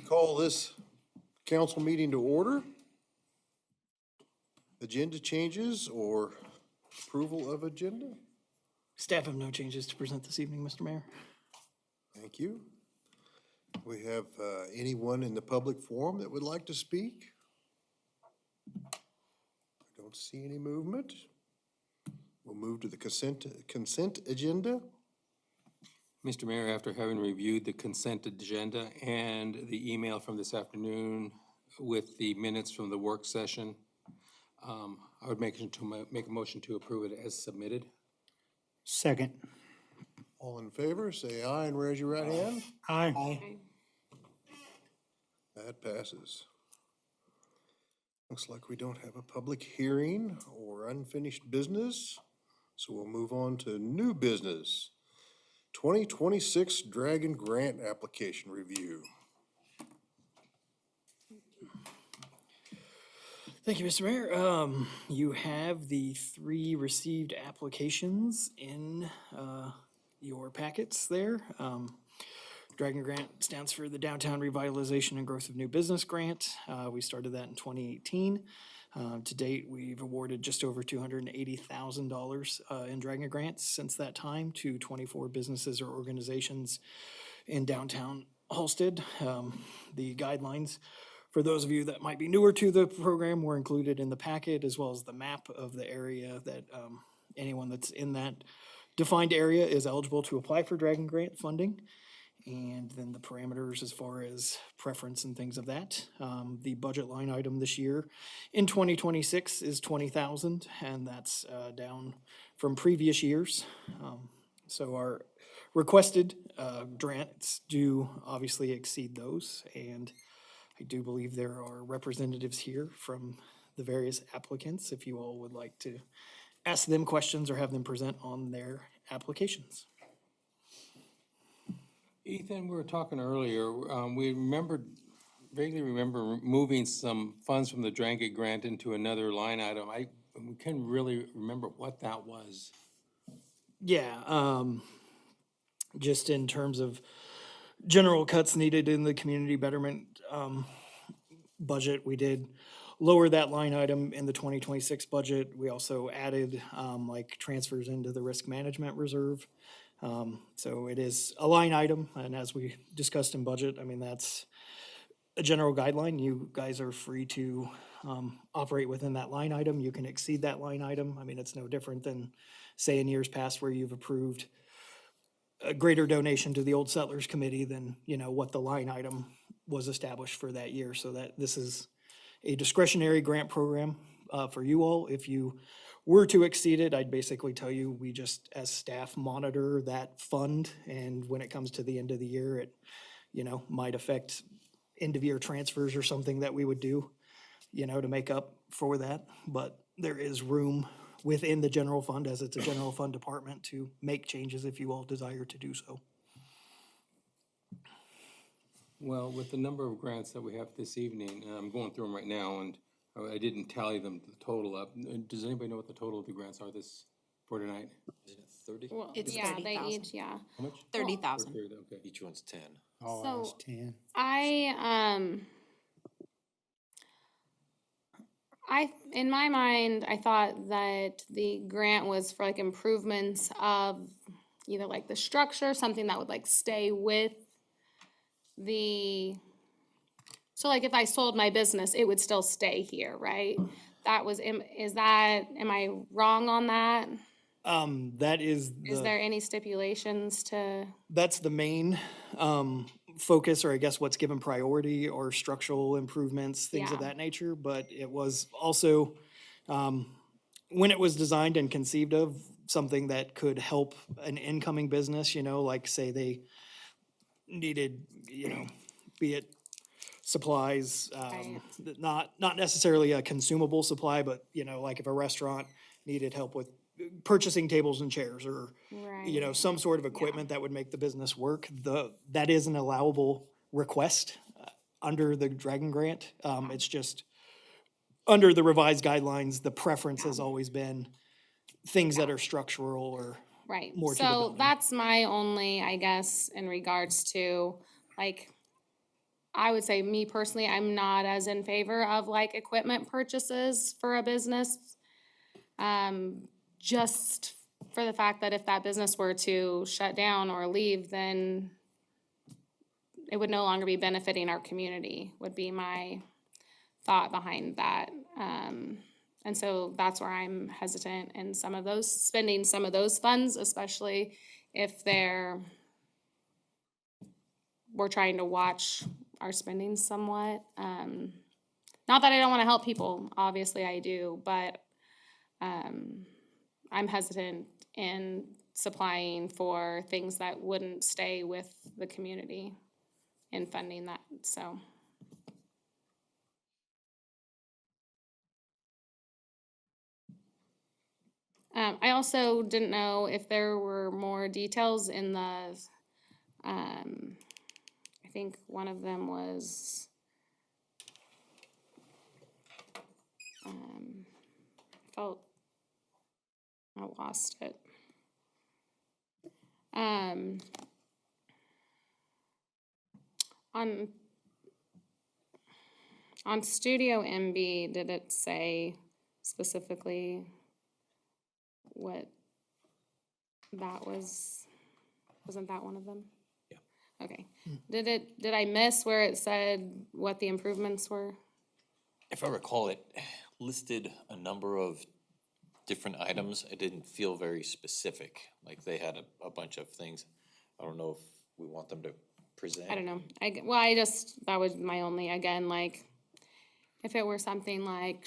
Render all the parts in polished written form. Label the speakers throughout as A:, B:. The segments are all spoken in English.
A: Call this council meeting to order. Agenda changes or approval of agenda?
B: Staff have no changes to present this evening, Mr. Mayor.
A: Thank you. We have anyone in the public forum that would like to speak? I don't see any movement. We'll move to the consent agenda.
C: Mr. Mayor, after having reviewed the consent agenda and the email from this afternoon with the minutes from the work session, I would make a motion to approve it as submitted.
D: Second.
A: All in favor, say aye and raise your right hand.
D: Aye.
A: That passes. Looks like we don't have a public hearing or unfinished business, so we'll move on to new business. 2026 Dragon Grant Application Review.
B: Thank you, Mr. Mayor. You have the 3 received applications in your packets there. Dragon Grant stands for the Downtown Revitalization and Growth of New Business Grant. We started that in 2018. To date, we've awarded just over $280,000 in Dragon grants since that time to 24 businesses or organizations in downtown Halstead. The guidelines for those of you that might be newer to the program were included in the packet, as well as the map of the area that anyone that's in that defined area is eligible to apply for Dragon Grant funding. And then the parameters as far as preference and things of that. The budget line item this year in 2026 is $20,000, and that's down from previous years. So our requested grants do obviously exceed those, and I do believe there are representatives here from the various applicants if you all would like to ask them questions or have them present on their applications.
C: Ethan, we were talking earlier, we vaguely remember moving some funds from the Dragon grant into another line item. We can't really remember what that was.
B: Yeah, just in terms of general cuts needed in the community betterment budget, we did lower that line item in the 2026 budget. We also added like transfers into the risk management reserve. So it is a line item, and as we discussed in budget, I mean, that's a general guideline. You guys are free to operate within that line item. You can exceed that line item. I mean, it's no different than, say, in years past where you've approved a greater donation to the Old Settlers Committee than, what the line item was established for that year. So that this is a discretionary grant program for you all. If you were to exceed it, I'd basically tell you, we just, as staff, monitor that fund, and when it comes to the end of the year, it, might affect end-of-year transfers or something that we would do, to make up for that. But there is room within the general fund, as it's a general fund department, to make changes if you all desire to do so.
C: Well, with the number of grants that we have this evening, and I'm going through them right now, and I didn't tally them, the total up. Does anybody know what the total of the grants are for tonight?
E: Isn't it 30?
F: Well,
G: It's
F: yeah,
G: 30,000.
F: they each, yeah.
C: How much?
G: 30,000.
C: Okay.
E: Each one's 10.
D: Oh,
F: So-
D: that's 10.
F: In my mind, I thought that the grant was for like improvements of either like the structure, something that would like stay with so like if I sold my business, it would still stay here, right? Am I wrong on that?
B: That is
F: Is there any stipulations to?
B: that's the main focus, or I guess what's given priority, or structural improvements, things of
F: Yeah.
B: that nature. But it was also, when it was designed and conceived of, something that could help an incoming business, like say they needed, be it supplies,
F: Right.
B: not necessarily a consumable supply, but, like if a restaurant needed help with purchasing tables and chairs, or
F: Right.
B: some sort of equipment that would make the business work, that is an allowable request under the Dragon Grant. It's just, under the revised guidelines, the preference has always been things that are structural or
F: Right,
B: more to the
F: so
B: building.
F: that's my only, I guess, in regards to, like, I would say me personally, I'm not as in favor of like equipment purchases for a business. Just for the fact that if that business were to shut down or leave, then it would no longer be benefiting our community, would be my thought behind that. And so that's where I'm hesitant in some of those, spending some of those funds, especially if we're trying to watch our spending somewhat. Not that I don't want to help people, obviously I do, but I'm hesitant in supplying for things that wouldn't stay with the community and funding that, so. I also didn't know if there were more details in the, I think one of them was, I lost it. On Studio MB, did it say specifically what that was? Wasn't that one of them?
C: Yeah.
F: Okay. Did I miss where it said what the improvements were?
E: If I recall, it listed a number of different items. It didn't feel very specific, like they had a bunch of things. I don't know if we want them to present.
F: I don't know. That was my only, again, like, if it were something like,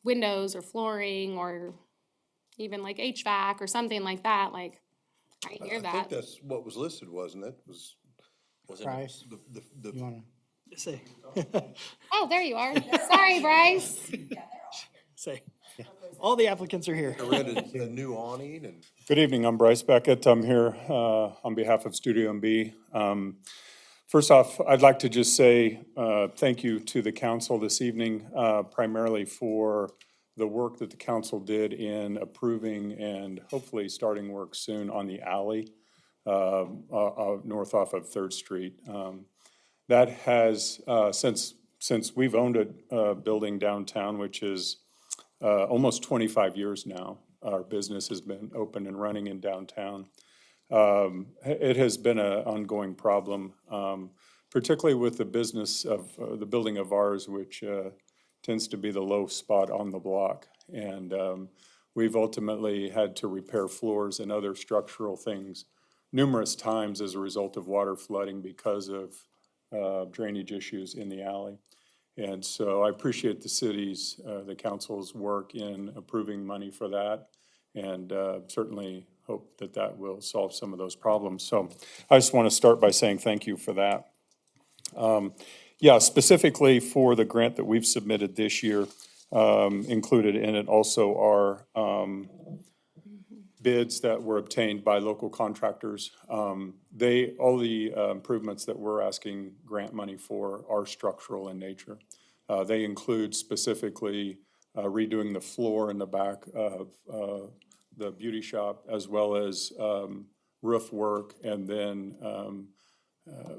F: windows or flooring or even like HVAC or something like that, like, I hear
A: I think
F: that.
A: that's what was listed, wasn't it?
E: Wasn't it?
D: Price,
A: The
D: you wanna,
B: Say,
F: Oh, there you are. Sorry, Bryce.
B: say. All the applicants are here.
A: I read it, the new awning and.
G: Good evening, I'm Bryce Beckett. I'm here on behalf of Studio MB. First off, I'd like to just say thank you to the council this evening, primarily for the work that the council did in approving and hopefully starting work soon on the alley north off of 3rd Street. That has, since we've owned a building downtown, which is almost 25 years now, our business has been open and running in downtown. It has been an ongoing problem, particularly with the business of the building of ours, which tends to be the low spot on the block. And we've ultimately had to repair floors and other structural things numerous times as a result of water flooding because of drainage issues in the alley. And so I appreciate the city's, the council's work in approving money for that, and certainly hope that that will solve some of those problems. So I just want to start by saying thank you for that. Yeah, specifically for the grant that we've submitted this year, included in it also are bids that were obtained by local contractors. All the improvements that we're asking grant money for are structural in nature. They include specifically redoing the floor in the back of the beauty shop, as well as roof work, and then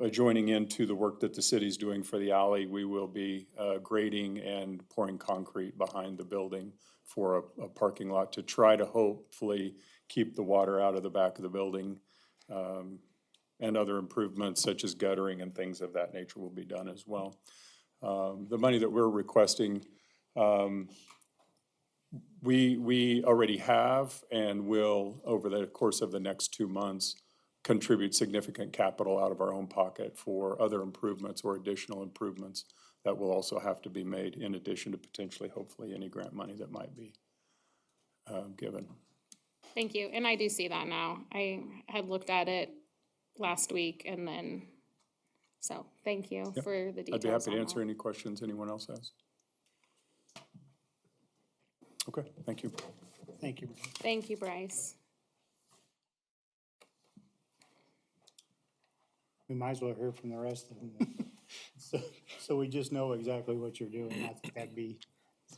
G: adjoining into the work that the city's doing for the alley, we will be grading and pouring concrete behind the building for a parking lot to try to hopefully keep the water out of the back of the building. And other improvements such as guttering and things of that nature will be done as well. The money that we're requesting, we already have and will, over the course of the next 2 months, contribute significant capital out of our own pocket for other improvements or additional improvements that will also have to be made in addition to potentially, hopefully, any grant money that might be given.
F: Thank you, and I do see that now. I had looked at it last week and then, so thank you for the details.
G: I'd be happy to
F: on
G: answer
F: that.
G: any questions anyone else has. Okay, thank you.
D: thank you.
F: Thank you, Bryce.
D: We might as well hear from the rest of them. So we just know exactly what you're doing. I think that'd be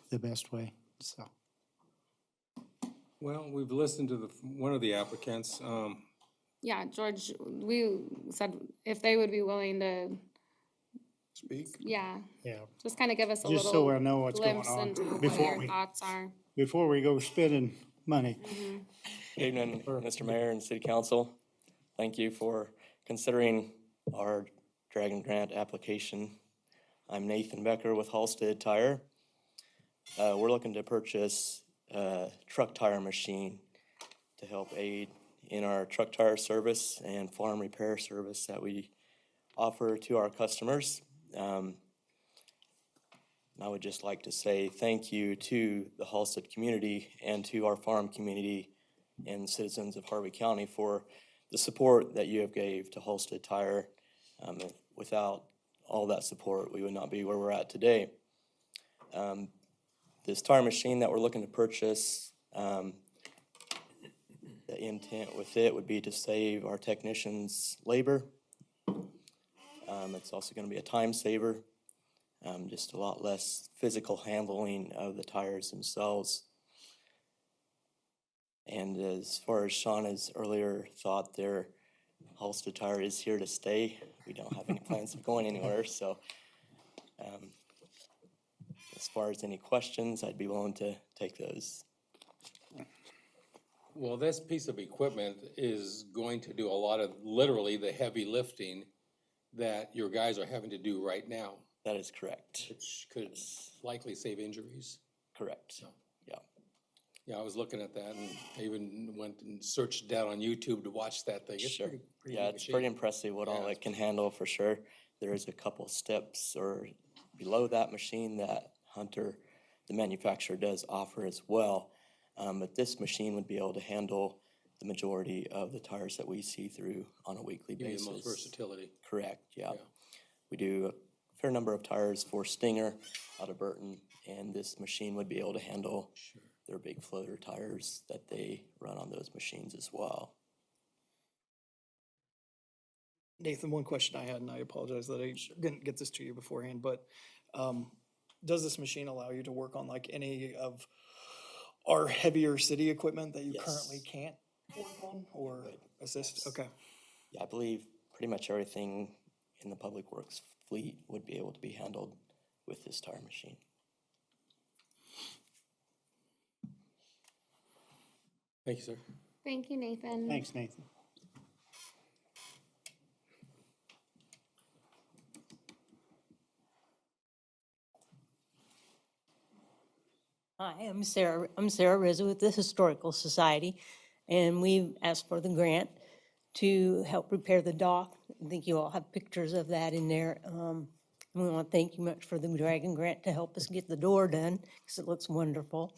D: the best way, so.
C: Well, we've listened to one of the applicants.
F: Yeah, George, we said if they would be willing to
A: speak?
F: Yeah,
D: Yeah,
F: just kind of give us a
D: just so
F: little
D: I know what's going
F: glimpse
D: on
F: into what
D: before
F: your
D: we,
F: thoughts are.
D: before we go spending money.
H: Good evening, Mr. Mayor and City Council. Thank you for considering our Dragon Grant application. I'm Nathan Becker with Halstead Tire. We're looking to purchase a truck tire machine to help aid in our truck tire service and farm repair service that we offer to our customers. I would just like to say thank you to the Halstead community and to our farm community and citizens of Harvey County for the support that you have gave to Halstead Tire. Without all that support, we would not be where we're at today. This tire machine that we're looking to purchase, the intent with it would be to save our technicians labor. It's also going to be a time saver, just a lot less physical handling of the tires themselves. And as far as Shauna's earlier thought there, Halstead Tire is here to stay. We don't have any plans of going anywhere, so as far as any questions, I'd be willing to take those.
C: Well, this piece of equipment is going to do a lot of, literally, the heavy lifting that your guys are having to do right now,
H: That is correct.
C: which could likely save injuries.
H: Correct. Yeah.
C: Yeah, I was looking at that and I even went and searched down on YouTube to watch that thing. It's
H: Sure.
C: pretty
H: Yeah,
C: neat
H: it's pretty
C: machine.
H: impressive what all
C: Yeah,
H: it can handle for sure. There is a couple steps or below that machine that Hunter, the manufacturer, does offer as well. But this machine would be able to handle the majority of the tires that we see through on a weekly
C: Give you
H: basis.
C: the most versatility.
H: Correct, yeah.
C: Yeah.
H: We do a fair number of tires for Stinger out of Burton, and this machine would be able to handle their big floater tires that they run on those machines as well.
B: Nathan, one question I had, and I apologize that I didn't get this to you beforehand, but does this machine allow you to work on like any of our heavier city equipment that you
H: Yes.
B: currently can't work on or assist?
H: Yes.
B: Okay.
H: Yeah, I believe pretty much everything in the public works fleet would be able to be handled with this tire machine.
C: Thank you, sir.
F: Thank you, Nathan.
D: Thanks, Nathan.
I: Hi, I'm Sarah Rizzo with the Historical Society, and we've asked for the grant to help repair the dock. I think you all have pictures of that in there. We want to thank you much for the Dragon Grant to help us get the door done, because it looks wonderful.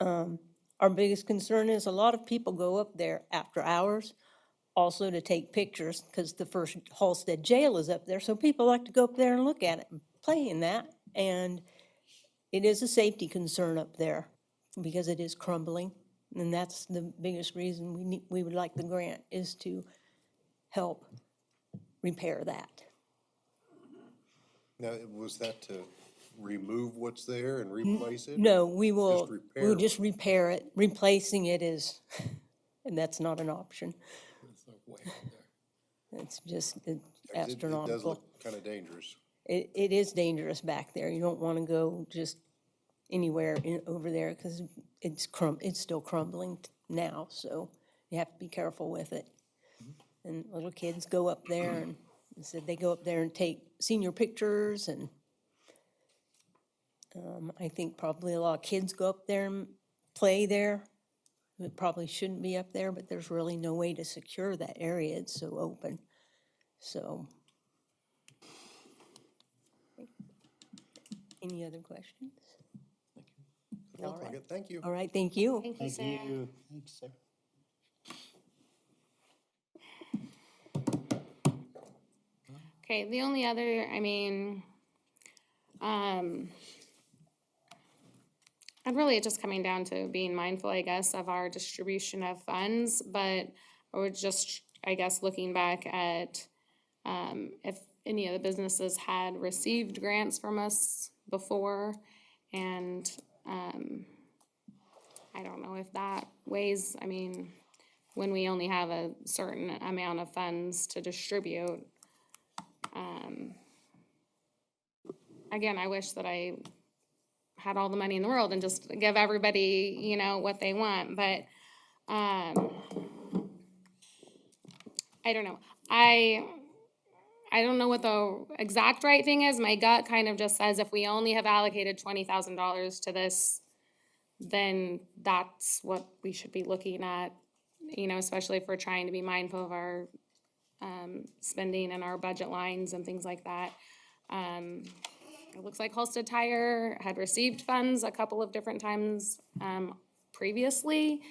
I: Our biggest concern is a lot of people go up there after hours, also to take pictures, because the first Halstead Jail is up there, so people like to go up there and look at it and play in that. And it is a safety concern up there because it is crumbling. And that's the biggest reason we would like the grant, is to help repair that.
A: Now, was that to remove what's there and replace it?
I: No, we'll
A: repair
I: just repair it. Replacing it is, and that's not an option.
C: It's like way out there.
I: It's just
A: It does
I: astronomical.
A: look kind of dangerous.
I: It is dangerous back there. You don't want to go just anywhere over there, because it's still crumbling now, so you have to be careful with it. And little kids go up there and said they go up there and take senior pictures, and I think probably a lot of kids go up there and play there. It probably shouldn't be up there, but there's really no way to secure that area. It's so open. So. Any other questions?
A: Looks
I: All
A: like
I: right.
A: it. Thank you.
I: All right, thank you.
F: Thank you,
D: Thank
F: Sarah.
D: you. Thanks, Sarah.
F: Okay, the only other, and really it's just coming down to being mindful, I guess, of our distribution of funds, but I would just, I guess, looking back at, if any of the businesses had received grants from us before, and, I don't know if that weighs, when we only have a certain amount of funds to distribute, again, I wish that I had all the money in the world and just give everybody, you know, what they want, but, I don't know. I don't know what the exact right thing is. My gut kind of just says if we only have allocated $20,000 to this, then that's what we should be looking at, you know, especially if we're trying to be mindful of our spending and our budget lines and things like that. It looks like Halstead Tire had received funds a couple of different times previously,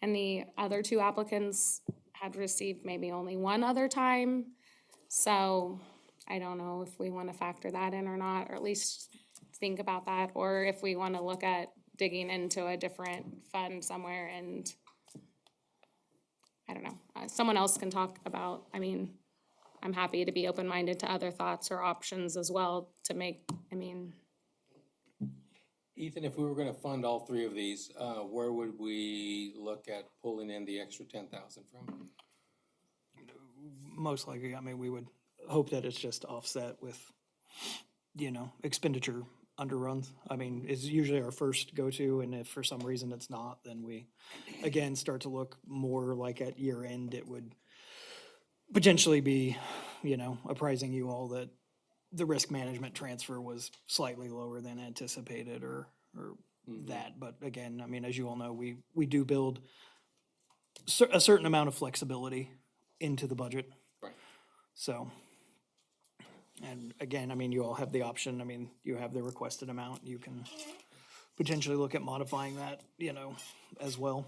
F: and the other two applicants had received maybe only one other time. So I don't know if we want to factor that in or not, or at least think about that, or if we want to look at digging into a different fund somewhere and, I don't know, someone else can talk about, I mean, I'm happy to be open-minded to other thoughts or options as well to make, I mean,
C: Ethan, if we were gonna fund all three of these, where would we look at pulling in the extra 10,000 from?
B: Most likely, I mean, we would hope that it's just offset with, you know, expenditure underruns. I mean, is usually our first go-to, and if for some reason it's not, then we, again, start to look more like at year end, it would potentially be, you know, apprising you all that the risk management transfer was slightly lower than anticipated or that. But again, I mean, as you all know, we do build a certain amount of flexibility into the budget.
C: Right.
B: So, and again, I mean, you all have the option, I mean, you have the requested amount, you can potentially look at modifying that, you know, as well.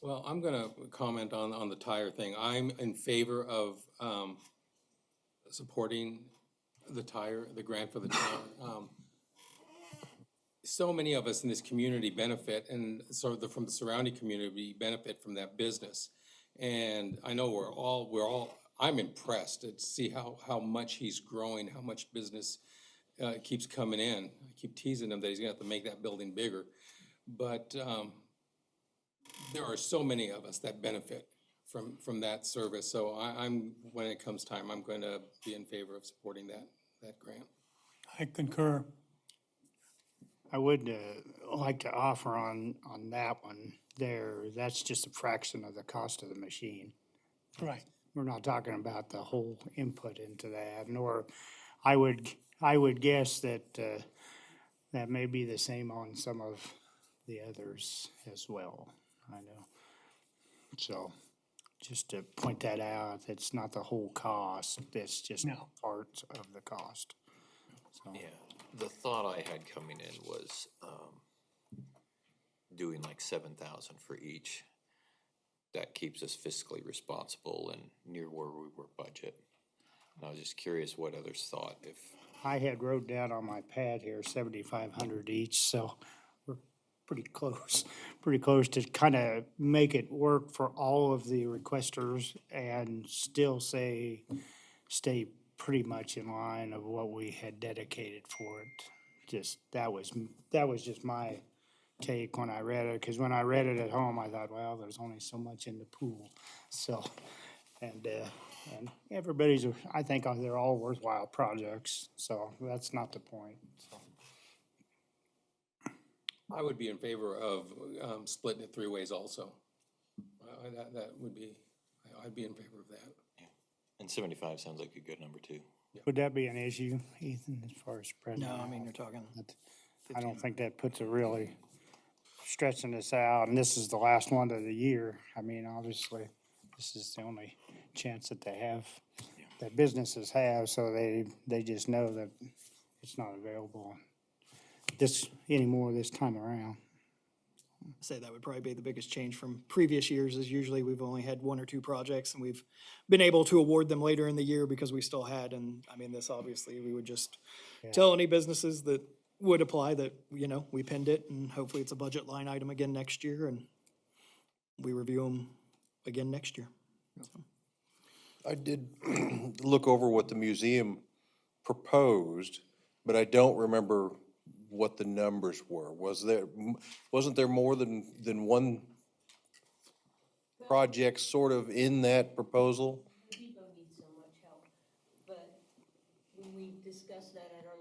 C: Well, I'm gonna comment on the tire thing. I'm in favor of, supporting the grant for the tire. So many of us in this community benefit, and from the surrounding community benefit from that business. And I know I'm impressed to see how much he's growing, how much business keeps coming in. I keep teasing him that he's gonna have to make that building bigger. But there are so many of us that benefit from that service. So when it comes time, I'm going to be in favor of supporting that grant.
D: I concur. I would like to offer on that one there, that's just a fraction of the cost of the machine.
J: Right.
D: We're not talking about the whole input into that, nor, I would guess that that may be the same on some of the others as well, I know. So, just to point that out, it's not the whole cost, it's just
J: No.
D: part of the cost. So,
E: Yeah, the thought I had coming in was, doing like 7,000 for each. That keeps us fiscally responsible and near where we were budget. And I was just curious what others thought if,
D: I had wrote down on my pad here 7,500 each, so we're pretty close to kind of make it work for all of the requesters and still stay pretty much in line of what we had dedicated for it. Just, that was just my take when I read it, because when I read it at home, I thought, well, there's only so much in the pool, so. And everybody's, I think they're all worthwhile projects, so that's not the point, so.
C: I would be in favor of splitting it 3 ways also. That would be, I'd be in favor of that.
E: and 75 sounds like a good number too.
D: Would that be an issue, Ethan, as far as spreading?
B: No,
D: it
B: I mean,
D: out?
B: you're talking,
D: I don't think that puts a really stretching this out, and this is the last one of the year. I mean, obviously, this is the only chance that they have, that businesses have, so they just know that it's not available anymore this time around.
B: say that would probably be the biggest change from previous years, is usually we've only had 1 or 2 projects and we've been able to award them later in the year because we still had, and I mean, this obviously, we would just tell any businesses that would apply that, you know, we pinned it and hopefully it's a budget line item again next year and we review them again next year.
A: I did look over what the museum proposed, but I don't remember what the numbers were. Wasn't there more than one project sort of in that proposal?
I: The depot needs so much help, but when we discussed that at our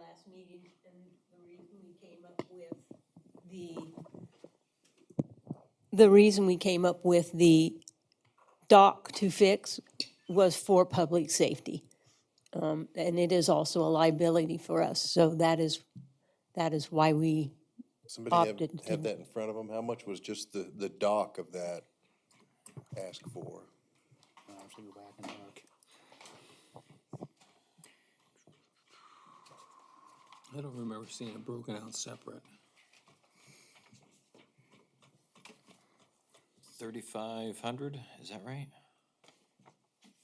I: the reason we came up with the dock to fix was for public safety. And it is also a liability for us, so that is why we
A: Somebody
I: opted
A: have
I: to.
A: that in front of them. How much was just the dock of that ask for?
D: I'll have to go back and look.
C: I don't remember seeing it broken out separate.
E: 3,500, is that right?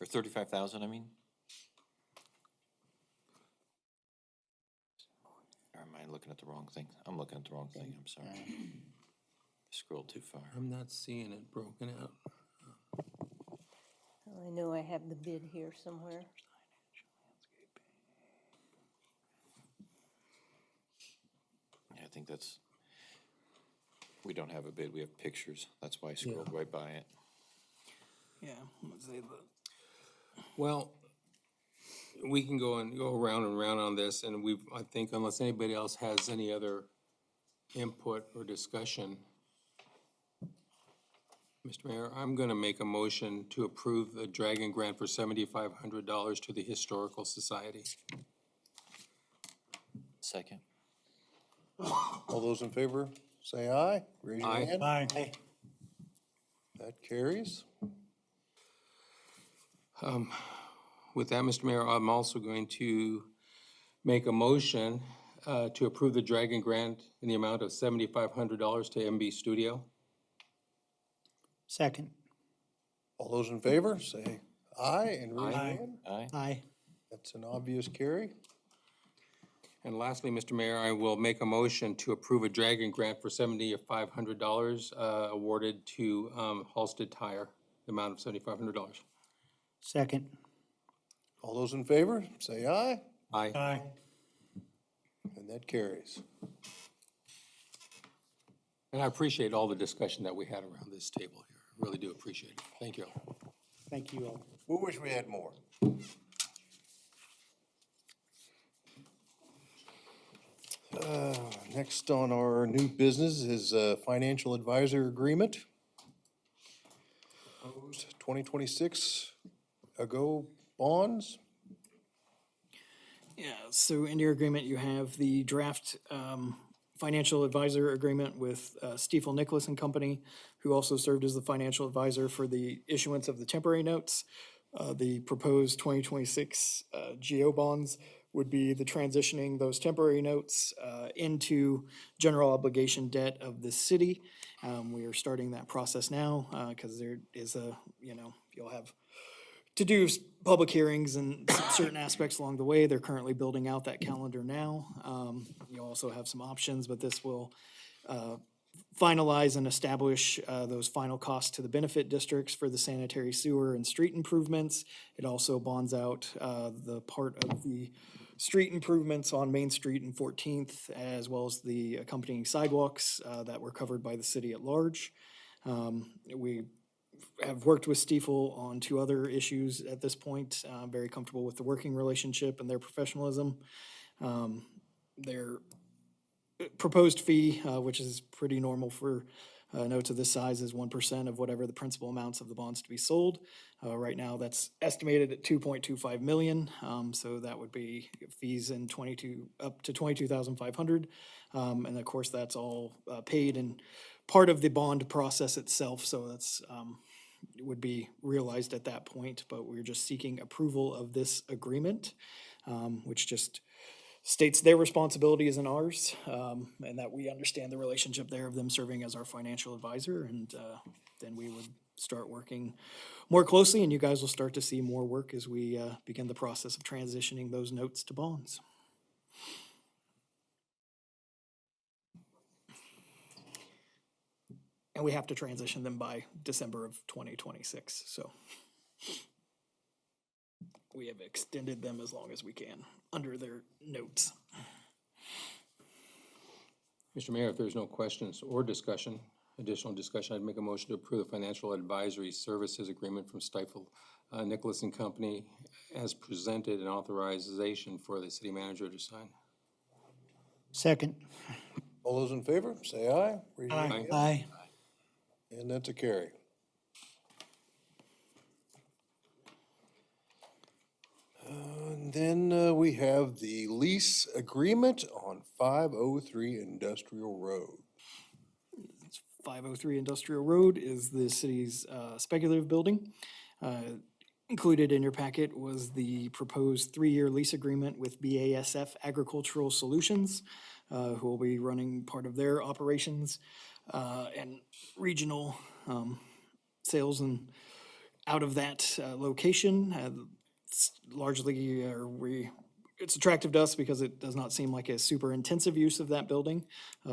E: Or 35,000, I mean? Or am I looking at the wrong thing? I'm looking at the wrong thing, I'm sorry. Scrolled too far.
C: I'm not seeing it broken out.
I: I know I have the bid here somewhere.
E: Yeah, I think that's, we don't have a bid, we have pictures. That's why I scrolled right by it.
B: Yeah, let's say
C: Well, we can go around and around on this, and I think unless anybody else has any other input or discussion, Mr. Mayor, I'm gonna make a motion to approve the Dragon Grant for $7,500 to the Historical Society.
E: Second.
A: All those in favor, say aye. Raise your
C: Aye.
A: hand.
D: Aye.
A: That carries.
C: With that, Mr. Mayor, I'm also going to make a motion to approve the Dragon Grant in the amount of $7,500 to MB Studio.
D: Second.
A: All those in favor, say aye and raise your
C: Aye.
A: hand.
E: Aye.
D: Aye.
A: That's an obvious carry.
C: And lastly, Mr. Mayor, I will make a motion to approve a Dragon Grant for $7,500 awarded to Halstead Tire, the amount of $7,500.
D: Second.
A: All those in favor, say aye,
C: Aye.
D: Aye.
A: and that carries.
C: And I appreciate all the discussion that we had around this table here. I really do appreciate it. Thank you all.
D: Thank you all.
A: We wish we had more. Next on our new business is a financial advisor agreement. Proposed 2026 ago bonds.
B: Yeah, so in your agreement, you have the draft financial advisor agreement with Stiefel Nicholas and Company, who also served as the financial advisor for the issuance of the temporary notes. The proposed 2026 GO bonds would be the transitioning those temporary notes into general obligation debt of the city. We are starting that process now because there is you'll have to do public hearings and certain aspects along the way. They're currently building out that calendar now. You also have some options, but this will finalize and establish those final costs to the benefit districts for the sanitary sewer and street improvements. It also bonds out the part of the street improvements on Main Street and 14th, as well as the accompanying sidewalks that were covered by the city at large. We have worked with Stiefel on two other issues at this point. I'm very comfortable with the working relationship and their professionalism. Their proposed fee, which is pretty normal for notes of this size, is 1% of whatever the principal amounts of the bonds to be sold. Right now, that's estimated at 2.25 million. So that would be fees in up to 22,500. And of course, that's all paid and part of the bond process itself. So that's would be realized at that point, but we're just seeking approval of this agreement, which just states their responsibilities and ours, and that we understand the relationship there of them serving as our financial advisor, and then we would start working more closely, and you guys will start to see more work as we begin the process of transitioning those notes to bonds. And we have to transition them by December of 2026, so we have extended them as long as we can under their notes.
C: Mr. Mayor, if there's no questions or additional discussion, I'd make a motion to approve the financial advisory services agreement from Stiefel Nicholas and Company as presented and authorization for the city manager to sign.
D: Second.
A: All those in favor, say aye. Raise your hand.
D: Aye.
A: And that's a carry. And then we have the lease agreement on 503 Industrial Road.
B: 503 Industrial Road is the city's speculative building. Included in your packet was the proposed three-year lease agreement with BASF Agricultural Solutions, who will be running part of their operations and regional sales and out of that location. It's largely, it's attractive to us because it does not seem like a super intensive use of that building,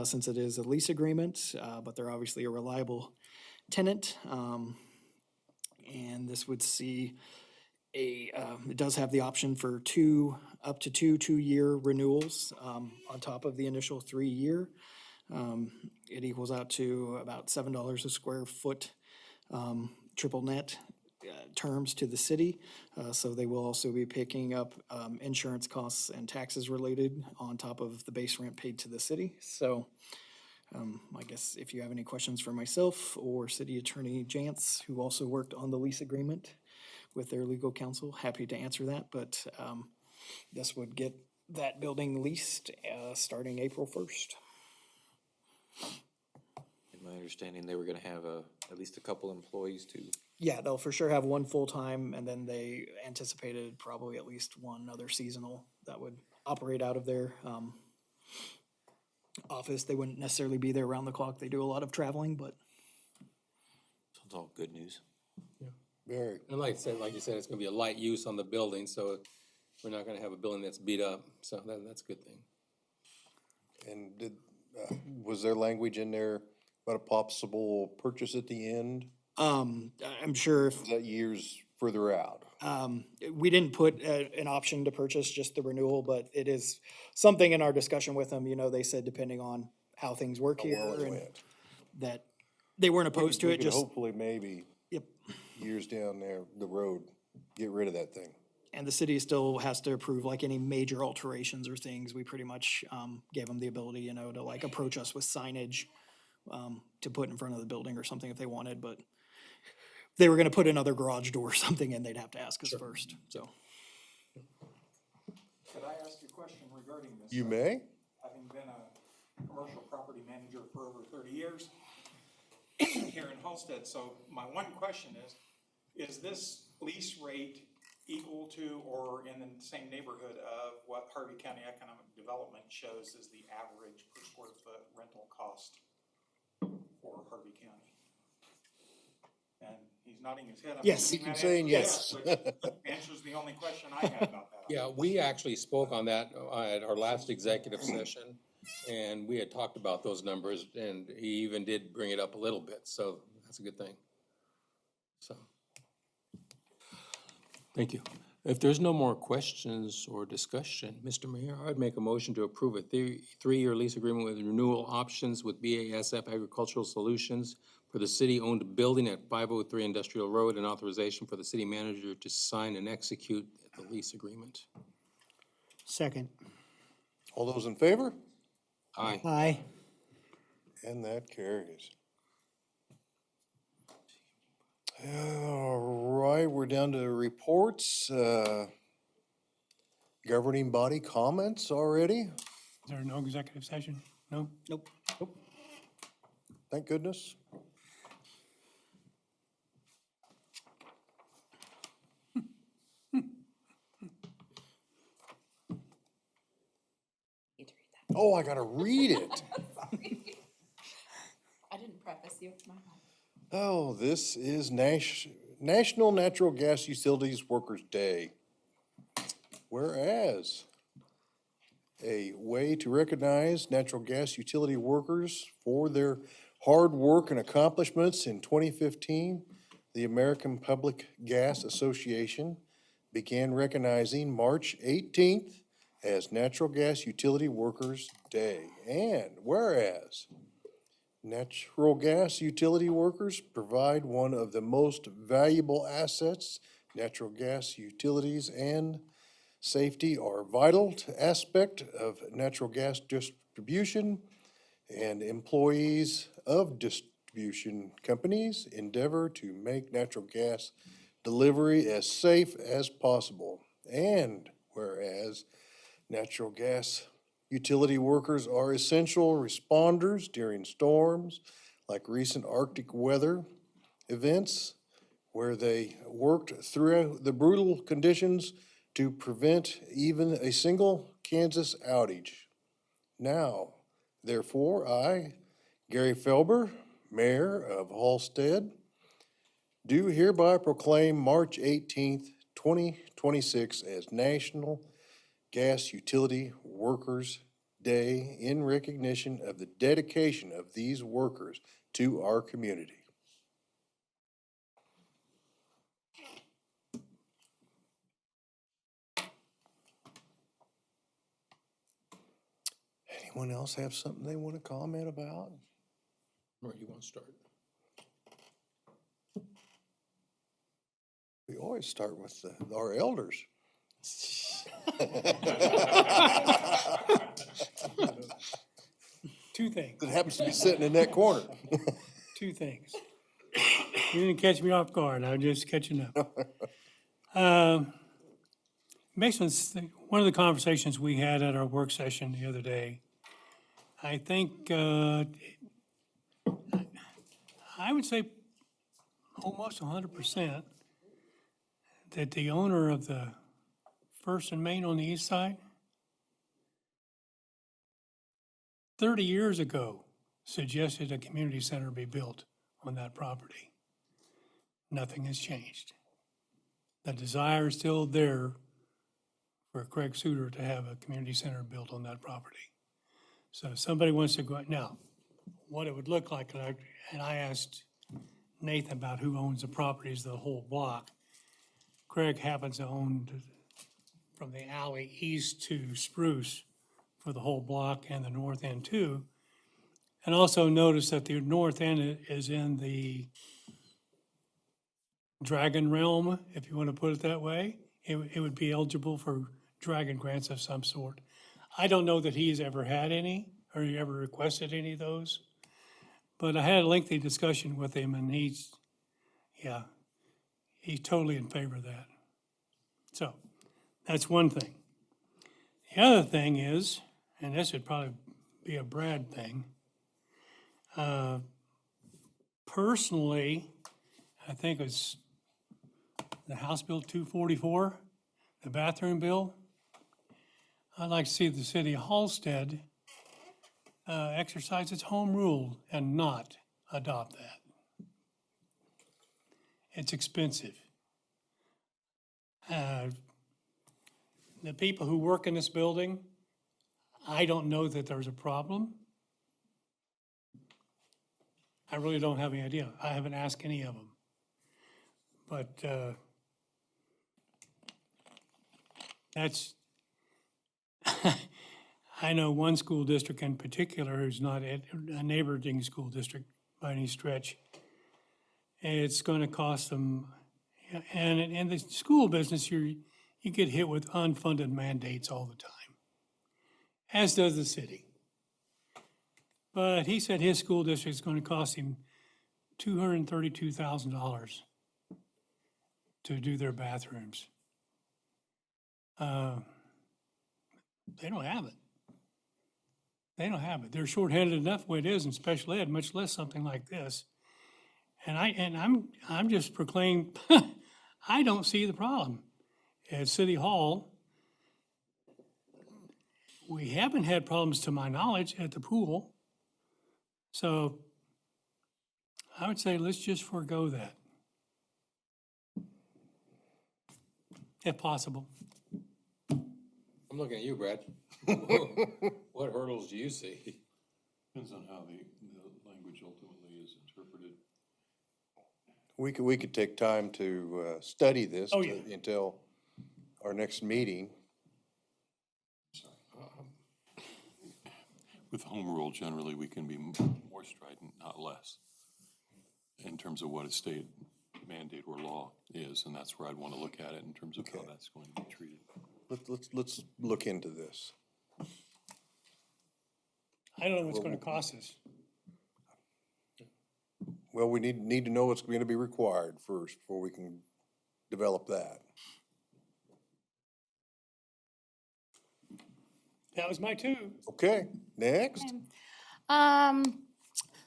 B: since it is a lease agreement, but they're obviously a reliable tenant. And this would see it does have the option for up to two-year renewals on top of the initial 3-year. It equals out to about $7 a square foot triple net terms to the city. So they will also be picking up insurance costs and taxes related on top of the base rent paid to the city. So I guess if you have any questions for myself or City Attorney Jantz, who also worked on the lease agreement with their legal counsel, happy to answer that. But this would get that building leased starting April 1st.
E: In my understanding, they were gonna have at least a couple employees to,
B: Yeah, they'll for sure have one full-time, and then they anticipated probably at least one other seasonal that would operate out of their office. They wouldn't necessarily be there around the clock. They do a lot of traveling, but
E: so it's all good news.
A: Very.
C: And like you said, it's gonna be a light use on the building, so we're not gonna have a building that's beat up, so that's a good thing.
A: And was there language in there about a possible purchase at the end?
B: I'm sure if
A: Is that years further out?
B: we didn't put an option to purchase, just the renewal, but it is something in our discussion with them, they said depending on how things work here,
A: Well, it
B: and
A: went.
B: that they weren't opposed to
A: We
B: it,
A: could
B: just,
A: hopefully maybe
B: yep.
A: years down there, the road, get rid of that thing.
B: And the city still has to approve like any major alterations or things. We pretty much gave them the ability, to like approach us with signage to put in front of the building or something if they wanted, but if they were gonna put another garage door or something in, they'd have to ask us first, so.
J: Could I ask a question regarding this?
A: You may?
J: Having been a commercial property manager for over 30 years here in Halstead, so my one question is this lease rate equal to or in the same neighborhood of what Harvey County Economic Development shows is the average per square foot rental cost for Harvey County? And he's nodding his head. I'm
B: Yes.
J: assuming that
A: Saying
J: answers
A: yes.
J: which answers the only question I had about that.
C: Yeah, we actually spoke on that at our last executive session, and we had talked about those numbers, and he even did bring it up a little bit, so that's a good thing. So, thank you. If there's no more questions or discussion, Mr. Mayor, I'd make a motion to approve a three-year lease agreement with renewal options with BASF Agricultural Solutions for the city-owned building at 503 Industrial Road, and authorization for the city manager to sign and execute the lease agreement.
D: Second.
A: All those in favor?
C: Aye.
D: Aye.
A: And that carries. All right, we're down to reports. Governing body comments already?
K: Is there no executive session? No?
B: Nope.
A: Thank goodness. Oh, I gotta read it.
L: I didn't preface you. My bad.
A: Oh, this is National Natural Gas Utilities Workers' Day. Whereas a way to recognize natural gas utility workers for their hard work and accomplishments in 2015, the American Public Gas Association began recognizing March 18th as Natural Gas Utility Workers' Day. And whereas natural gas utility workers provide one of the most valuable assets, natural gas utilities and safety are vital aspect of natural gas distribution and employees of distribution companies endeavor to make natural gas delivery as safe as possible. And whereas natural gas utility workers are essential responders during storms like recent Arctic weather events, where they worked through the brutal conditions to prevent even a single Kansas outage. Now, therefore, I, Gary Felber, Mayor of Halstead, do hereby proclaim March 18th, 2026 as National Gas Utility Workers Day in recognition of the dedication of these workers to our community. Anyone else have something they want to comment about?
C: Where you want to start?
A: We always start with our elders.
K: Two things,
A: That happens to be sitting in that corner.
K: two things. You didn't catch me off guard, I was just catching up. Based on one of the conversations we had at our work session the other day, I think, I would say almost 100% that the owner of the First and Main on the east side 30 years ago suggested a community center be built on that property. Nothing has changed. The desire is still there for Craig Suter to have a community center built on that property. So if somebody wants to go, now, what it would look like, and I asked Nathan about who owns the properties, the whole block. Craig happens to own from the alley east to Spruce for the whole block and the north end too. And also notice that the north end is in the dragon realm, if you want to put it that way. It would be eligible for dragon grants of some sort. I don't know that he's ever had any, or he ever requested any of those. But I had a lengthy discussion with him, and he's totally in favor of that. So, that's one thing. The other thing is, and this would probably be a Brad thing, personally, I think it was the House Bill 244, the bathroom bill. I'd like to see the city of Halstead exercise its home rule and not adopt that. It's expensive. The people who work in this building, I don't know that there's a problem. I really don't have any idea. I haven't asked any of them. But that's, I know one school district in particular who's not a neighboring school district by any stretch. It's going to cost them, and in the school business, you get hit with unfunded mandates all the time, as does the city. But he said his school district is going to cost him $232,000 to do their bathrooms. They don't have it. They don't have it. They're shorthanded enough the way it is in special ed, much less something like this. And I'm just proclaiming, I don't see the problem. At City Hall, we haven't had problems to my knowledge at the pool. So I would say let's just forego that, if possible.
C: I'm looking at you, Brad. What hurdles do you see?
M: Depends on how the language ultimately is interpreted.
A: We could take time to study this
K: Oh, yeah.
A: until our next meeting.
M: With home rule, generally, we can be more strident, not less, in terms of what a state mandate or law is, and that's where I'd want to look at it in terms of how that's going to be treated.
A: Let's look into this.
K: I don't know what's gonna cost us.
A: Well, we need to know what's going to be required first before we can develop that.
K: That was my two.
A: Okay, next.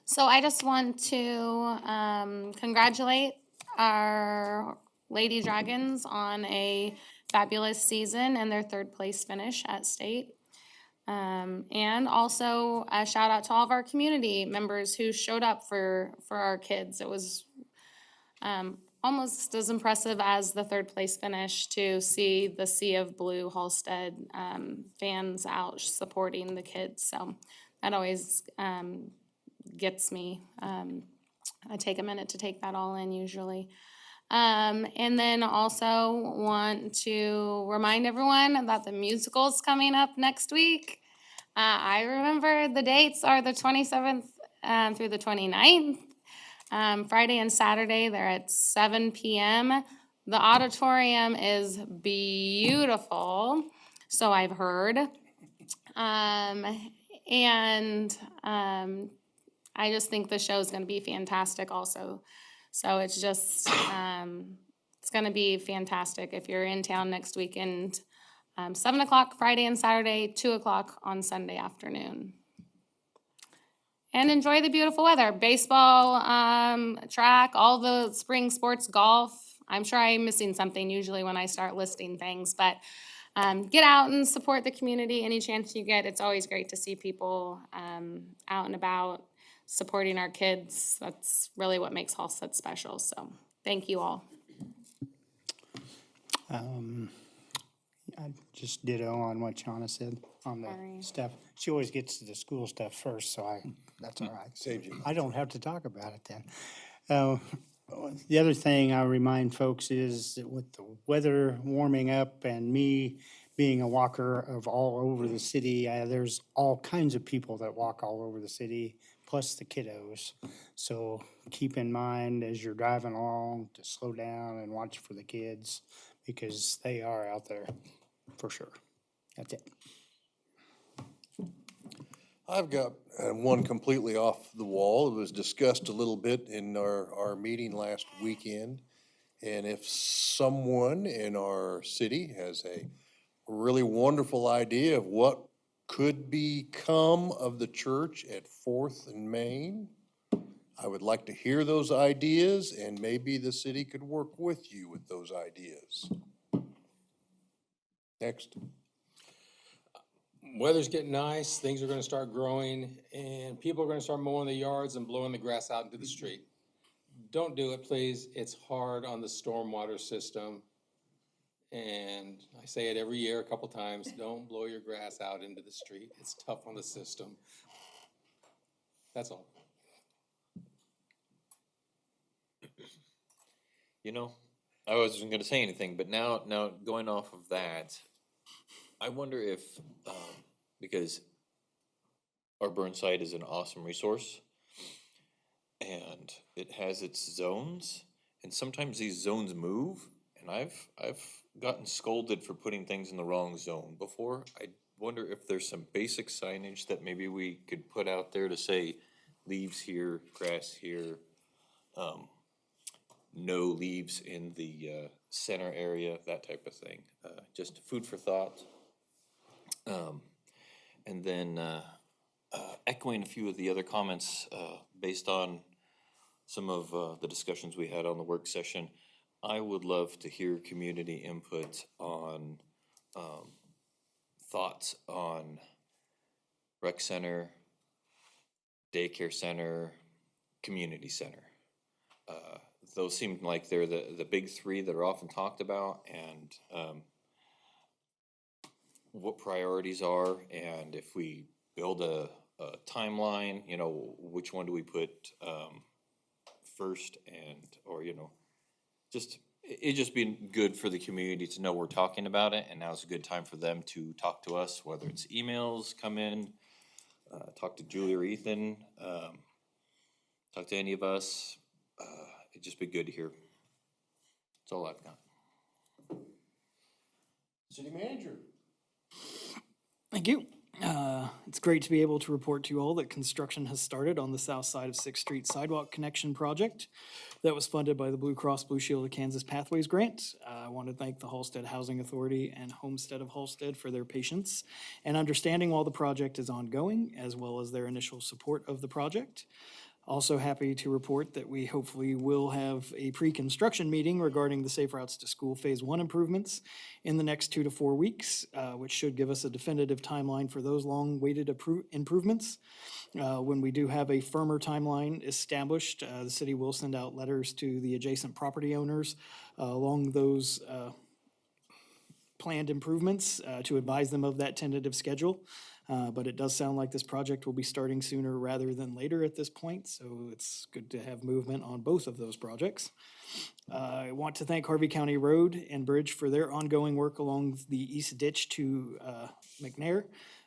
F: So I just want to, congratulate our Lady Dragons on a fabulous season and their third place finish at state. And also a shout out to all of our community members who showed up for our kids. It was, almost as impressive as the third place finish to see the sea of blue Halstead, fans out supporting the kids. So that always, gets me. I take a minute to take that all in usually. And then also want to remind everyone that the musical's coming up next week. I remember the dates are the 27th through the 29th. Friday and Saturday, they're at 7 p.m. The auditorium is beautiful, so I've heard. I just think the show is going to be fantastic also. So it's just, it's going to be fantastic if you're in town next weekend. 7 o'clock Friday and Saturday, 2 o'clock on Sunday afternoon. And enjoy the beautiful weather. Baseball, track, all the spring sports, golf. I'm sure I'm missing something usually when I start listing things, but get out and support the community any chance you get. It's always great to see people out and about supporting our kids. That's really what makes Halstead special. So thank you all.
D: I just ditto on what Shauna said on the
F: Sorry.
D: stuff. She always gets to the school stuff first, so that's all right.
A: Saved you.
D: I don't have to talk about it then. The other thing I remind folks is that with the weather warming up and me being a walker of all over the city, there's all kinds of people that walk all over the city, plus the kiddos. So keep in mind as you're driving along to slow down and watch for the kids because they are out there for sure. That's it.
A: I've got one completely off the wall. It was discussed a little bit in our meeting last weekend. And if someone in our city has a really wonderful idea of what could become of the church at 4th and Main, I would like to hear those ideas, and maybe the city could work with you with those ideas. Next.
C: Weather's getting nice, things are gonna start growing, and people are gonna start mowing the yards and blowing the grass out into the street. Don't do it, please. It's hard on the stormwater system. And I say it every year, a couple times, don't blow your grass out into the street. It's tough on the system. That's all.
E: You know, I wasn't gonna say anything, but now going off of that, I wonder if, because our burn site is an awesome resource, and it has its zones, and sometimes these zones move, and I've gotten scolded for putting things in the wrong zone before. I wonder if there's some basic signage that maybe we could put out there to say leaves here, grass here, no leaves in the center area, that type of thing. Just food for thought. And then echoing a few of the other comments based on some of the discussions we had on the work session, I would love to hear community input on thoughts on rec center, daycare center, community center. Those seem like they're the big three that are often talked about, and what priorities are, and if we build a timeline, you know, which one do we put first, and, or, you know, just, it'd just be good for the community to know we're talking about it, and now's a good time for them to talk to us, whether it's emails, come in, talk to Julie or Ethan, talk to any of us. It'd just be good to hear. That's all I've got.
A: City manager.
B: Thank you. It's great to be able to report to you all that construction has started on the south side of Sixth Street Sidewalk Connection Project that was funded by the Blue Cross Blue Shield of Kansas Pathways Grant. I want to thank the Halstead Housing Authority and Homestead of Halstead for their patience and understanding while the project is ongoing, as well as their initial support of the project. Also happy to report that we hopefully will have a pre-construction meeting regarding the Safe Routes to School Phase 1 improvements in the next 2 to 4 weeks, which should give us a definitive timeline for those long-awaited improvements. When we do have a firmer timeline established, the city will send out letters to the adjacent property owners along those planned improvements to advise them of that tentative schedule. But it does sound like this project will be starting sooner rather than later at this point, so it's good to have movement on both of those projects. I want to thank Harvey County Road and Bridge for their ongoing work along the east ditch to McNair,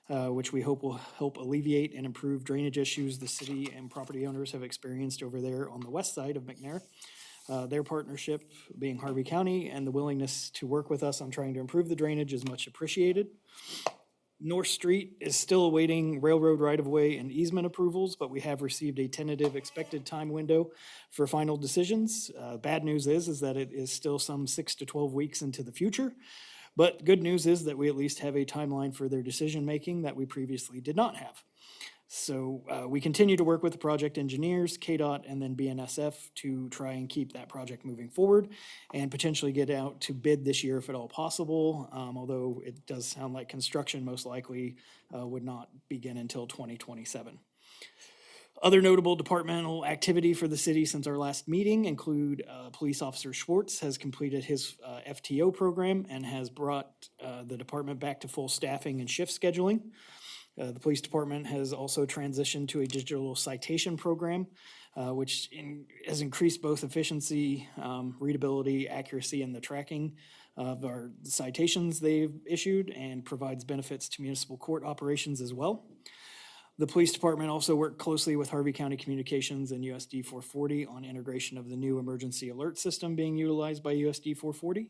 B: which we hope will help alleviate and improve drainage issues the city and property owners have experienced over there on the west side of McNair. Their partnership, being Harvey County, and the willingness to work with us on trying to improve the drainage is much appreciated. North Street is still awaiting railroad right-of-way and easement approvals, but we have received a tentative expected time window for final decisions. Bad news is that it is still some 6 to 12 weeks into the future. But good news is that we at least have a timeline for their decision-making that we previously did not have. So we continue to work with the project engineers, KDOT, and then BNSF to try and keep that project moving forward and potentially get out to bid this year if at all possible, although it does sound like construction most likely would not begin until 2027. Other notable departmental activity for the city since our last meeting include Police Officer Schwartz has completed his FTO program and has brought the department back to full staffing and shift scheduling. The police department has also transitioned to a digital citation program, which has increased both efficiency, readability, accuracy, and the tracking of our citations they've issued, and provides benefits to municipal court operations as well. The police department also worked closely with Harvey County Communications and USD 440 on integration of the new emergency alert system being utilized by USD 440.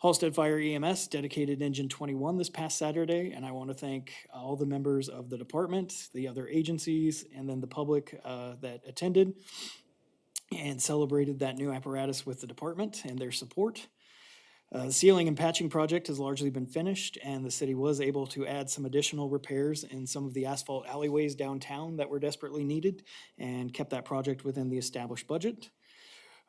B: Halstead Fire EMS dedicated Engine 21 this past Saturday, and I want to thank all the members of the department, the other agencies, and then the public that attended and celebrated that new apparatus with the department and their support. The sealing and patching project has largely been finished, and the city was able to add some additional repairs in some of the asphalt alleyways downtown that were desperately needed and kept that project within the established budget.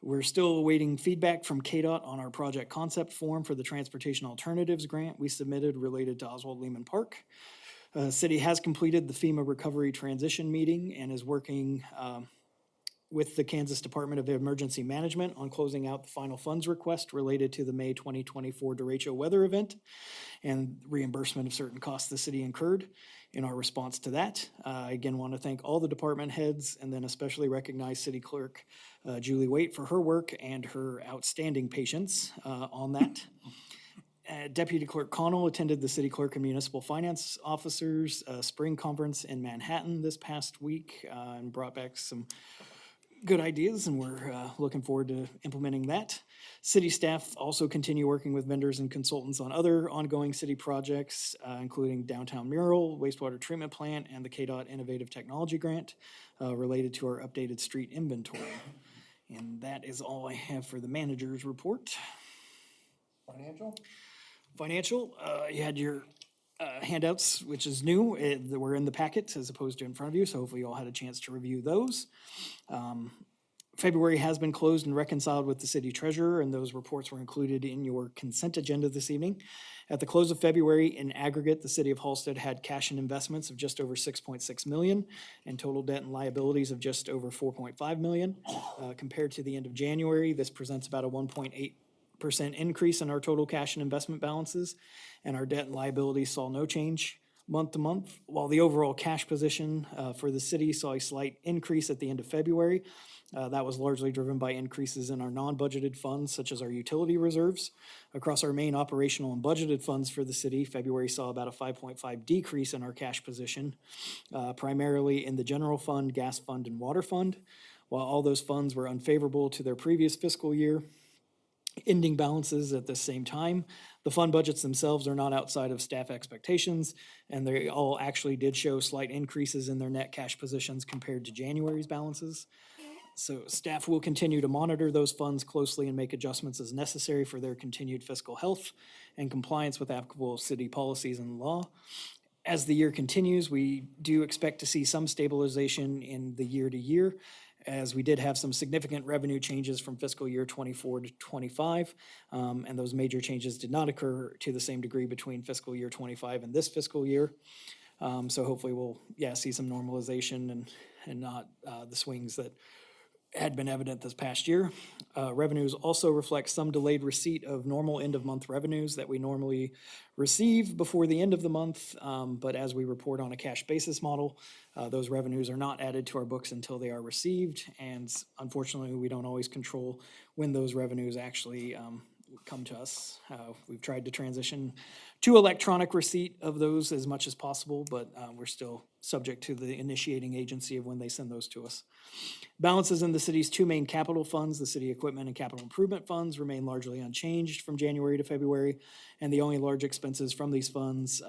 B: We're still awaiting feedback from KDOT on our project concept form for the Transportation Alternatives Grant we submitted related to Oswald Lehman Park. City has completed the FEMA Recovery Transition Meeting and is working with the Kansas Department of Emergency Management on closing out the final funds request related to the May 2024 derecho weather event and reimbursement of certain costs the city incurred in our response to that. I again want to thank all the department heads and then especially recognize City Clerk Julie Waite for her work and her outstanding patience on that. Deputy Clerk Connell attended the City Clerk and Municipal Finance Officers Spring Conference in Manhattan this past week and brought back some good ideas, and we're looking forward to implementing that. City staff also continue working with vendors and consultants on other ongoing city projects, including downtown mural, wastewater treatment plant, and the KDOT Innovative Technology Grant related to our updated street inventory. And that is all I have for the manager's report. Financial, you had your handouts, which is new, that were in the packet as opposed to in front of you, so hopefully you all had a chance to review those. February has been closed and reconciled with the city treasurer, and those reports were included in your consent agenda this evening. At the close of February, in aggregate, the city of Halstead had cash and investments of just over $6.6 million and total debt and liabilities of just over $4.5 million. Compared to the end of January, this presents about a 1.8% increase in our total cash and investment balances, and our debt and liabilities saw no change month to month, while the overall cash position for the city saw a slight increase at the end of February. That was largely driven by increases in our non-budgeted funds, such as our utility reserves. Across our main operational and budgeted funds for the city, February saw about a 5.5 decrease in our cash position, primarily in the general fund, gas fund, and water fund. While all those funds were unfavorable to their previous fiscal year, ending balances at the same time. The fund budgets themselves are not outside of staff expectations, and they all actually did show slight increases in their net cash positions compared to January's balances. So staff will continue to monitor those funds closely and make adjustments as necessary for their continued fiscal health and compliance with applicable city policies and law. As the year continues, we do expect to see some stabilization in the year to year, as we did have some significant revenue changes from fiscal year '24 to '25. And those major changes did not occur to the same degree between fiscal year '25 and this fiscal year. So hopefully we'll, see some normalization and not the swings that had been evident this past year. Revenues also reflect some delayed receipt of normal end-of-month revenues that we normally receive before the end of the month. But as we report on a cash basis model, those revenues are not added to our books until they are received. And unfortunately, we don't always control when those revenues actually come to us. We've tried to transition to electronic receipt of those as much as possible, but we're still subject to the initiating agency of when they send those to us. Balances in the city's two main capital funds, the city equipment and capital improvement funds, remain largely unchanged from January to February. And the only large expenses from these funds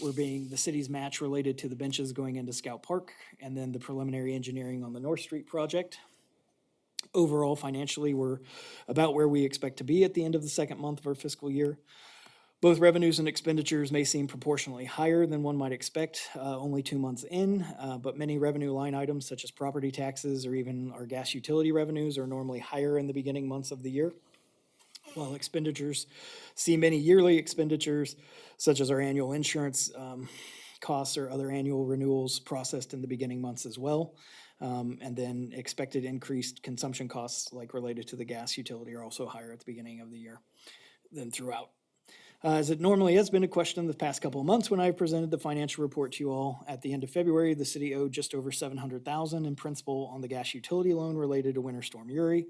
B: were being the city's match related to the benches going into Scout Park, and then the preliminary engineering on the North Street project. Overall, financially, we're about where we expect to be at the end of the second month of our fiscal year. Both revenues and expenditures may seem proportionally higher than one might expect only 2 months in, but many revenue line items such as property taxes or even our gas utility revenues are normally higher in the beginning months of the year. While expenditures see many yearly expenditures, such as our annual insurance costs or other annual renewals processed in the beginning months as well. And then expected increased consumption costs like related to the gas utility are also higher at the beginning of the year than throughout. As it normally has been a question the past couple of months when I presented the financial report to you all, at the end of February, the city owed just over $700,000 in principal on the gas utility loan related to Winter Storm Uri.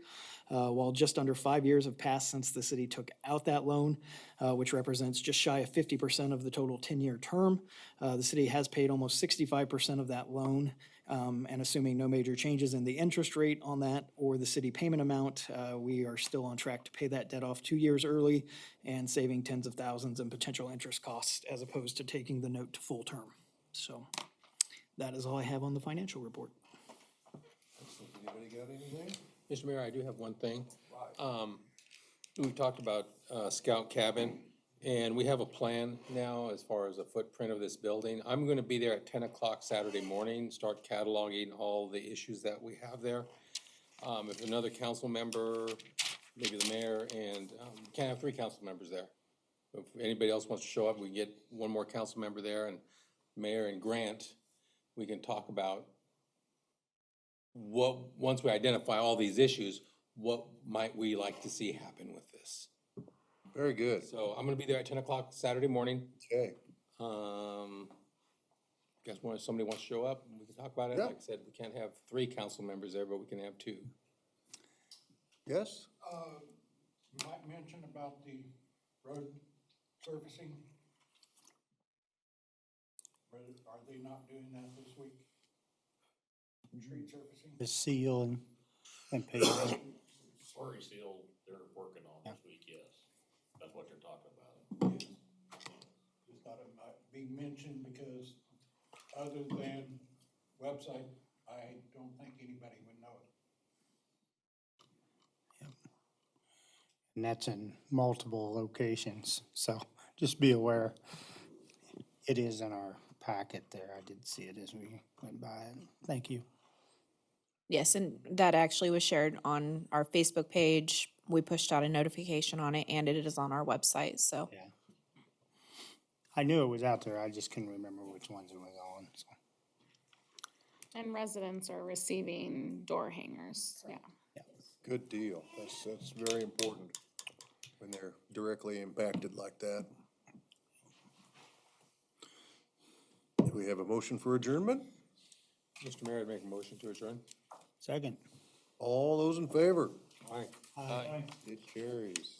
B: While just under 5 years have passed since the city took out that loan, which represents just shy of 50% of the total 10-year term, the city has paid almost 65% of that loan. And assuming no major changes in the interest rate on that or the city payment amount, we are still on track to pay that debt off 2 years early and saving tens of thousands in potential interest costs as opposed to taking the note to full term. So that is all I have on the financial report.
A: Anybody got anything?
C: Mr. Mayor, I do have one thing. We talked about Scout Cabin, and we have a plan now as far as a footprint of this building. I'm gonna be there at 10 o'clock Saturday morning, start cataloging all the issues that we have there. If another council member, maybe the mayor, and can't have 3 council members there. If anybody else wants to show up, we can get one more council member there, and mayor and Grant, we can talk about once we identify all these issues, what might we like to see happen with this?
A: Very good.
C: So I'm gonna be there at 10 o'clock Saturday morning.
A: Okay.
C: Guess somebody wants to show up, we can talk about it.
A: Yeah.
C: Like I said, we can't have 3 council members there, but we can have 2.
A: Yes?
J: You might mention about the road surfacing. Are they not doing that this week? Street surfacing?
D: The seal and paving.
N: Slurry seal, they're working on this week, yes. That's what you're talking about.
J: Just thought it might be mentioned because other than website, I don't think anybody would know it.
D: And that's in multiple locations, so just be aware. It is in our packet there. I did see it as we went by it. Thank you.
L: Yes, and that actually was shared on our Facebook page. We pushed out a notification on it, and it is on our website, so.
D: Yeah. I knew it was out there. I just couldn't remember which ones it was on, so.
F: And residents are receiving door hangers, yeah.
A: Good deal. That's very important when they're directly impacted like that. Do we have a motion for adjournment?
C: Mr. Mayor, I'd make a motion to adjourn.
D: Second.
A: All those in favor?
C: Aye.
A: It carries.